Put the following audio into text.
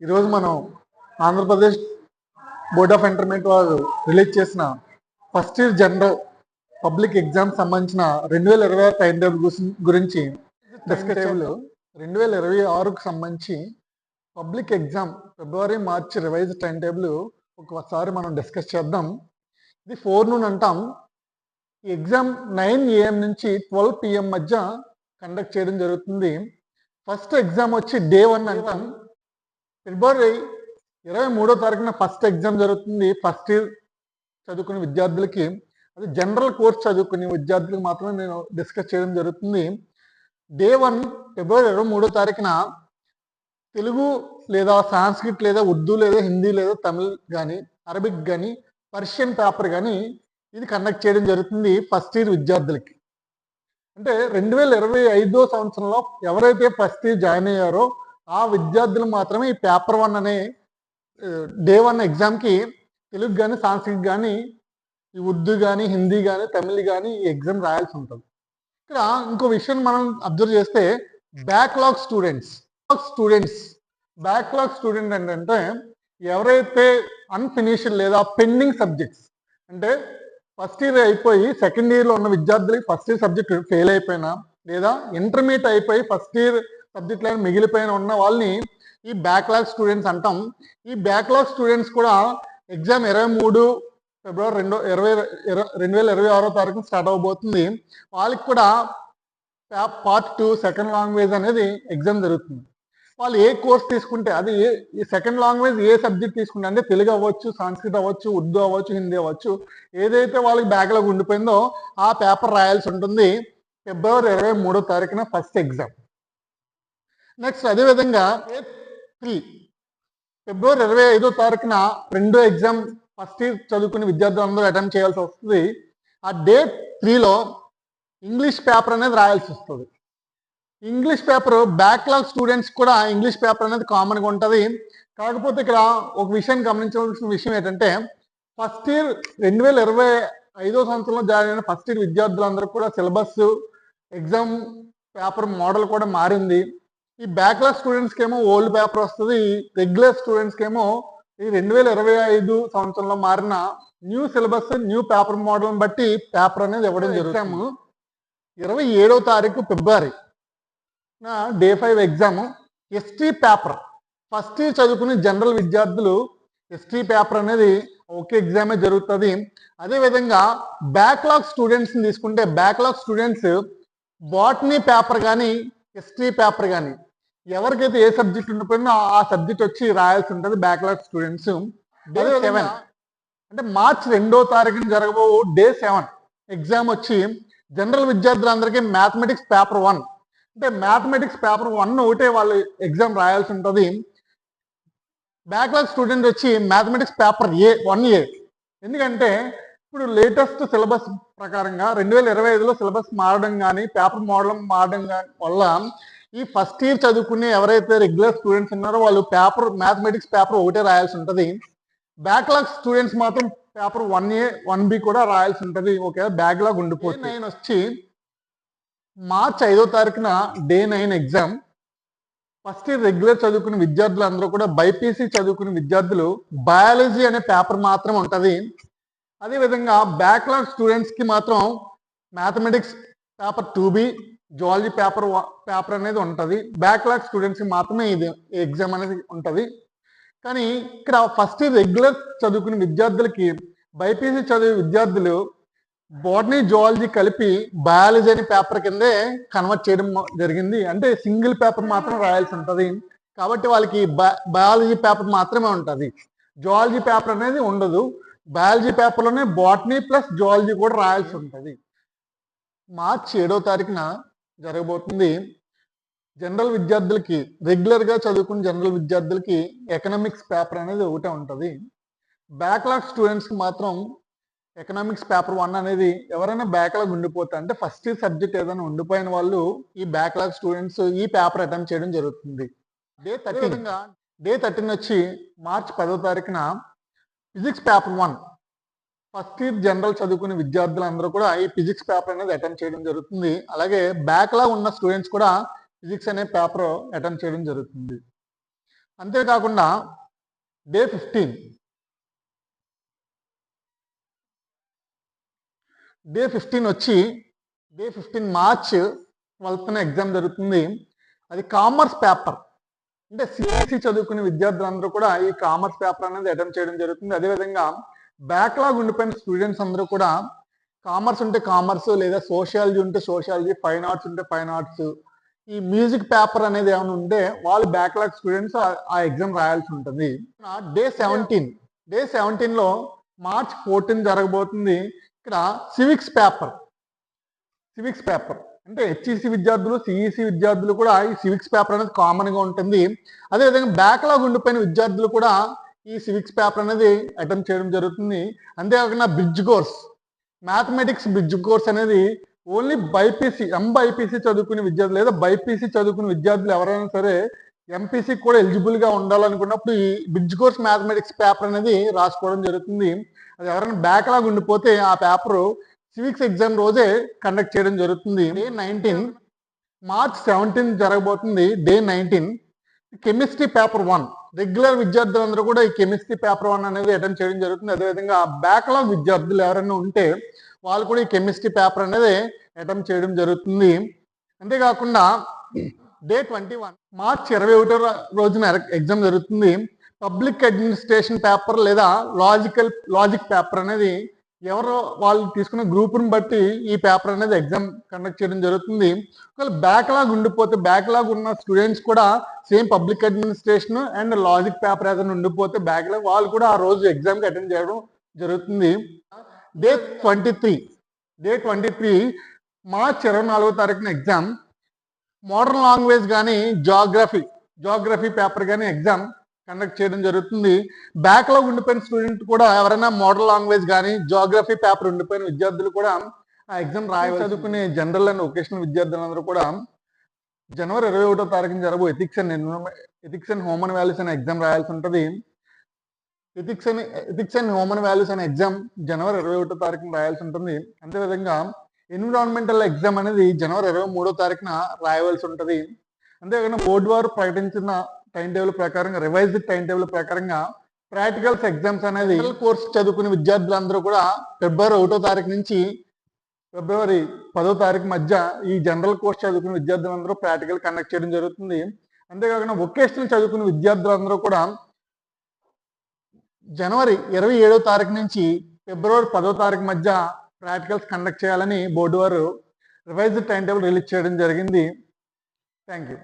ఈరోజు మనం Andhra Pradesh board of intermediate వారు రిలీజ్ చేసిన first year general public exam సంబంధించిన 2026 టైం టేబుల్ గురించి డిస్కస్ టేబుల్ 2026కు సంబంధించి పబ్లిక్ ఎగ్జామ్ ఫిబ్రవరి మార్చి రివైజ్ టైం టేబుల్ ఒకసారి మనం డిస్కస్ చేద్దాం. ఇది 4 noon అంటాం. ఈ ఎగ్జామ్ 9 AM నుంచి 12 PM మధ్య కండక్ట్ చేయడం జరుగుతుంది. ఫస్ట్ ఎగ్జామ్ వచ్చి డే 1 అంటాం. ఫిబ్రవరి 23వ తారీఖున ఫస్ట్ ఎగ్జామ్ జరుగుతుంది. ఫస్ట్ ఇయర్ చదువుకునే విద్యార్థులకి, అది జనరల్ కోర్స్ చదువుకునే విద్యార్థులకు మాత్రమే నేను డిస్కస్ చేయడం జరుగుతుంది. డే 1 ఫిబ్రవరి 23వ తారీఖున తెలుగు లేదా సాంస్క్రిట్ లేదా ఉర్దూ లేదా హిందీ లేదా తమిళ్ కానీ అరబిక్ కానీ పర్షియన్ పేపర్ కానీ ఇది కండక్ట్ చేయడం జరుగుతుంది ఫస్ట్ ఇయర్ విద్యార్థులకి. అంటే 2025 సంవత్సరంలో ఎవరైతే ఫస్ట్ ఇయర్ జాయిన్ అయ్యారో ఆ విద్యార్థులు మాత్రమే ఈ పేపర్ 1 అనే డే 1 ఎగ్జామ్కి తెలుగు కానీ సాంస్క్రిట్ కానీ ఈ ఉర్దూ కానీ హిందీ కానీ తమిళ్ కానీ ఈ ఎగ్జామ్ రాయాల్సి ఉంటుంది. ఇక్కడ ఇంకో విషయం మనం అబ్జర్వ్ చేస్తే బ్యాక్లాగ్ స్టూడెంట్ ఏంటంటే ఎవరైతే అన్ఫినిష్డ్ లేదా పెండింగ్ సబ్జెక్ట్స్, అంటే ఫస్ట్ ఇయర్ అయిపోయి సెకండ్ ఇయర్లో ఉన్న విద్యార్థులకి ఫస్ట్ ఇయర్ సబ్జెక్ట్ ఫెయిల్ అయిపోయినా లేదా ఇంటర్మీడియట్ అయిపోయి ఫస్ట్ ఇయర్ సబ్జెక్ట్ మీద మిగిలిపోయిన ఉన్న వాళ్ళని ఈ బ్యాక్లాగ్ స్టూడెంట్స్ అంటాం. ఈ బ్యాక్లాగ్ స్టూడెంట్స్ కూడా ఎగ్జామ్ 23 ఫిబ్రవరి 2026 తారీఖున స్టార్ట్ అవబోతుంది. వాళ్ళకి కూడా పార్ట్ 2 సెకండ్ లాంగ్వేజ్ అనేది ఎగ్జామ్ జరుగుతుంది. వాళ్ళు ఏ కోర్స్ తీసుకుంటే అది ఈ సెకండ్ లాంగ్వేజ్ ఏ సబ్జెక్ట్ తీసుకుంటే, అంటే తెలుగు అవ్వచ్చు, సాంస్క్రిట్ అవ్వచ్చు, ఉర్దూ అవ్వచ్చు, హిందీ అవ్వచ్చు, ఏదైతే వాళ్ళకి బ్యాక్లాగ్ ఉండిపోయిందో ఆ పేపర్ రాయాల్సి ఉంటుంది ఫిబ్రవరి 23వ తారీఖున ఫస్ట్ ఎగ్జామ్. నెక్స్ట్ అదేవిధంగా డే 3 ఫిబ్రవరి 25వ తారీఖున రెండో ఎగ్జామ్ ఫస్ట్ ఇయర్ చదువుకునే విద్యార్థులందరూ అటెంప్ట్ చేయాల్సి వస్తుంది. ఆ డే 3లో ఇంగ్లీష్ పేపర్ అనేది రాయాల్సి వస్తుంది. ఇంగ్లీష్ పేపర్ బ్యాక్లాగ్ స్టూడెంట్స్ కూడా ఇంగ్లీష్ పేపర్ అనేది కామన్గా ఉంటుంది. కాకపోతే ఇక్కడ ఒక విషయాన్ని గమనించవలసిన విషయం ఏంటంటే ఫస్ట్ ఇయర్ 2025 సంవత్సరంలో జాయిన్ అయిన ఫస్ట్ ఇయర్ విద్యార్థులందరూ కూడా సిలబస్ ఎగ్జామ్ పేపర్ మోడల్ కూడా మారింది. ఈ బ్యాక్లాగ్ స్టూడెంట్స్కి ఏమో ఓల్డ్ పేపర్ వస్తుంది, రెగ్యులర్ స్టూడెంట్స్కి ఏమో ఈ 2025 సంవత్సరంలో మారిన న్యూ సిలబస్ న్యూ పేపర్ మోడల్ని బట్టి పేపర్ అనేది ఇవ్వడం జరుగుతాము. 27వ తారీఖు ఫిబ్రవరి day 5 exam ST paper. First year చదువుకునే జనరల్ విద్యార్థులు ఎస్టీ పేపర్ అనేది ఒకే ఎగ్జామే జరుగుతుంది. అదేవిధంగా బ్యాక్లాగ్ స్టూడెంట్స్ని తీసుకుంటే బ్యాక్లాగ్ స్టూడెంట్స్ బాటనీ పేపర్ కానీ హిస్టరీ పేపర్ కానీ ఎవరికైతే ఏ సబ్జెక్ట్ ఉండిపోయిందో ఆ సబ్జెక్ట్ వచ్చి రాయాల్సి ఉంటుంది బ్యాక్లాగ్ స్టూడెంట్స్. డే 7 అంటే మార్చి 2వ తారీఖున జరగబో డే 7 ఎగ్జామ్ వచ్చి జనరల్ విద్యార్థులందరికీ మ్యాథమెటిక్స్ పేపర్ 1, అంటే మ్యాథమెటిక్స్ పేపర్ 1 ఒకటే వాళ్ళు ఎగ్జామ్ రాయాల్సి ఉంటుంది. బ్యాక్లాగ్ స్టూడెంట్ వచ్చి మ్యాథమెటిక్స్ పేపర్ 1A. ఎందుకంటే ఇప్పుడు లేటెస్ట్ సిలబస్ ప్రకారంగా 2025లో సిలబస్ మారడం కానీ పేపర్ మోడల్ మారడం వల్ల ఈ ఫస్ట్ ఇయర్ చదువుకునే ఎవరైతే రెగ్యులర్ స్టూడెంట్స్ ఉన్నారో వాళ్ళు మ్యాథమెటిక్స్ పేపర్ ఒకటే రాయాల్సి ఉంటుంది. బ్యాక్లాగ్ స్టూడెంట్స్ మాత్రం పేపర్ 1A 1B కూడా రాయాల్సి ఉంటుంది ఒకవేళ బ్యాక్లాగ్ ఉండిపోతుంది. డే 9 వచ్చి మార్చి 5వ తారీఖున day 9 exam. First year regular చదువుకునే విద్యార్థులు అందరూ కూడా బైపీసీ చదువుకునే విద్యార్థులు బయాలజీ అనే పేపర్ మాత్రం ఉంటుంది. అదేవిధంగా బ్యాక్లాగ్ స్టూడెంట్స్కి మాత్రం mathematics paper 2B, zoology paper అనేది ఉంటుంది. బ్యాక్లాగ్ స్టూడెంట్స్కి మాత్రమే ఇది ఎగ్జామ్ అనేది ఉంటుంది. కానీ ఇక్కడ ఫస్ట్ ఇయర్ రెగ్యులర్ చదువుకునే విద్యార్థులకి బైపీసీ చదివే విద్యార్థులు బాటనీ జువాలజీ కలిపి బయాలజీ అనే పేపర్ కిందే కన్వర్ట్ చేయడం జరిగింది. అంటే సింగిల్ పేపర్ మాత్రం రాయాల్సి ఉంటుంది. కాబట్టి వాళ్ళకి బయాలజీ పేపర్ మాత్రమే ఉంటుంది, జువాలజీ పేపర్ అనేది ఉండదు. బయాలజీ పేపర్లోనే బాటనీ ప్లస్ జువాలజీ కూడా రాయాల్సి ఉంటుంది. మార్చి 7వ తారీఖున జరగబోతుంది జనరల్ విద్యార్థులకి, రెగ్యులర్గా చదువుకున్న జనరల్ విద్యార్థులకి ఎకనామిక్స్ పేపర్ అనేది ఒకటే ఉంటుంది. బ్యాక్లాగ్ స్టూడెంట్స్కి మాత్రం ఎకనామిక్స్ పేపర్ 1 అనేది ఎవరైనా బ్యాక్లాగ్ ఉండిపోతే, అంటే ఫస్ట్ ఇయర్ సబ్జెక్ట్ ఏదైనా ఉండిపోయిన వాళ్ళు ఈ బ్యాక్లాగ్ స్టూడెంట్స్ ఈ పేపర్ అటెంప్ట్ చేయడం జరుగుతుంది. డే 13 వచ్చి మార్చి 10వ తారీఖున physics paper 1. First year general చదువుకునే విద్యార్థులందరూ కూడా ఈ ఫిజిక్స్ పేపర్ అనేది అటెంప్ట్ చేయడం జరుగుతుంది. అలాగే బ్యాక్లాగ్ ఉన్న స్టూడెంట్స్ కూడా ఫిజిక్స్ అనే పేపర్ అటెంప్ట్ చేయడం జరుగుతుంది. అంతేకాకుండా డే 15 వచ్చి డే 15 మార్చ్ 12న ఎగ్జామ్ జరుగుతుంది. అది కామర్స్ పేపర్. అంటే సిఎస్సి చదువుకునే విద్యార్థులందరూ కూడా ఈ కామర్స్ పేపర్ అనేది అటెంప్ట్ చేయడం జరుగుతుంది. అదేవిధంగా బ్యాక్లాగ్ ఉండిపోయిన స్టూడెంట్స్ అందరూ కూడా కామర్స్ ఉంటే కామర్స్, లేదా సోషియాలజీ ఉంటే సోషియాలజీ, ఫైన్ ఆర్ట్స్ ఉంటే ఫైన్ ఆర్ట్స్, ఈ మ్యూజిక్ పేపర్ అనేది ఏమైనా ఉంటే వాళ్ళు బ్యాక్లాగ్ స్టూడెంట్స్ ఆ ఎగ్జామ్ రాయాల్సి ఉంటుంది. డే 17లో మార్చ్ 14 జరగబోతుంది. ఇక్కడ సివిక్స్ పేపర్ అంటే హెచ్ఈసి విద్యార్థులు, సిఈసి విద్యార్థులు కూడా ఈ సివిక్స్ పేపర్ అనేది కామన్గా ఉంటుంది. అదేవిధంగా బ్యాక్లాగ్ ఉండిపోయిన విద్యార్థులు కూడా ఈ సివిక్స్ పేపర్ అనేది అటెంప్ట్ చేయడం జరుగుతుంది. అంతేకాకుండా bridge course, mathematics bridge course అనేది ఓన్లీ బైపీసీ, ఎంబైపీసీ చదువుకునే విద్యార్థులు లేదా బైపీసీ చదువుకునే విద్యార్థులు ఎవరైనా సరే ఎంపీసీకి కూడా ఎలిజిబుల్గా ఉండాలనుకున్నప్పుడు ఈ బ్రిడ్జ్ కోర్స్ మ్యాథమెటిక్స్ పేపర్ అనేది రాసుకోవడం జరుగుతుంది. అది ఎవరైనా బ్యాక్లాగ్ ఉండిపోతే ఆ పేపరు సివిక్స్ ఎగ్జామ్ రోజే కండక్ట్ చేయడం జరుగుతుంది. డే 19 మార్చ్ 17 జరగబోతుంది. Day 19 chemistry paper 1. రెగ్యులర్ విద్యార్థులందరూ కూడా ఈ కెమిస్ట్రీ పేపర్ 1 అనేది అటెంప్ట్ చేయడం జరుగుతుంది. అదేవిధంగా బ్యాక్లాగ్ విద్యార్థులు ఎవరైనా ఉంటే వాళ్ళు కూడా ఈ కెమిస్ట్రీ పేపర్ అనేది అటెంప్ట్ చేయడం జరుగుతుంది. అంతేకాకుండా డే 21 మార్చ్ 21 రోజున ఎగ్జామ్ జరుగుతుంది. పబ్లిక్ అడ్మినిస్ట్రేషన్ పేపర్ లేదా లాజిక్ పేపర్ అనేది ఎవరో వాళ్ళు తీసుకున్న గ్రూప్ని బట్టి ఈ పేపర్ అనేది ఎగ్జామ్ కండక్ట్ చేయడం జరుగుతుంది. ఒకవేళ బ్యాక్లాగ్ ఉండిపోతే, బ్యాక్లాగ్ ఉన్న స్టూడెంట్స్ కూడా same public administration and logic paper ఏదైనా ఉండిపోతే బ్యాక్లాగ్ వాళ్ళు కూడా ఆ రోజు ఎగ్జామ్కి అటెండ్ చేయడం జరుగుతుంది. డే 23 మార్చ్ 24వ తారీఖున ఎగ్జామ్. మోడర్న్ లాంగ్వేజ్ కానీ జాగ్రఫీ పేపర్ కానీ ఎగ్జామ్ కండక్ట్ చేయడం జరుగుతుంది. బ్యాక్లాగ్ ఉండిపోయిన స్టూడెంట్ కూడా ఎవరైనా మోడర్న్ లాంగ్వేజ్ కానీ జాగ్రఫీ పేపర్ ఉండిపోయిన విద్యార్థులు కూడా ఆ ఎగ్జామ్ రాయాలి. చదువుకునే జనరల్ అండ్ వొకేషనల్ విద్యార్థులందరూ కూడా జనవరి 21వ తారీఖున జరగబో ఎథిక్స్ అండ్ హ్యూమన్ వాల్యూస్ అనే ఎగ్జామ్ రాయాల్సి ఉంటుంది. ఎథిక్స్ అండ్ హ్యూమన్ వాల్యూస్ అనే ఎగ్జామ్ జనవరి 21వ తారీఖున రాయాల్సి ఉంటుంది. అంతేవిధంగా ఎన్విరాన్మెంటల్ ఎగ్జామ్ అనేది జనవరి 23వ తారీఖున రాయవలసి ఉంటుంది. అంతేకాకుండా బోర్డు వారు ప్రకటించిన టైం టేబుల్ ప్రకారంగా, రివైజ్డ్ టైం టేబుల్ ప్రకారంగా ప్రాక్టికల్స్ ఎగ్జామ్స్ అనేది కోర్స్ చదువుకునే విద్యార్థులందరూ కూడా ఫిబ్రవరి 1వ తారీఖు నుంచి ఫిబ్రవరి 10వ తారీఖు మధ్య ఈ జనరల్ కోర్స్ చదువుకునే విద్యార్థులందరూ ప్రాక్టికల్ కండక్ట్ చేయడం జరుగుతుంది. అంతేకాకుండా వొకేషనల్ చదువుకునే విద్యార్థులందరూ కూడా జనవరి 27వ తారీఖు నుంచి ఫిబ్రవరి 10వ తారీఖు మధ్య ప్రాక్టికల్స్ కండక్ట్ చేయాలని బోర్డు వారు రివైజ్డ్ టైం టేబుల్ రిలీజ్ చేయడం జరిగింది. Thank you.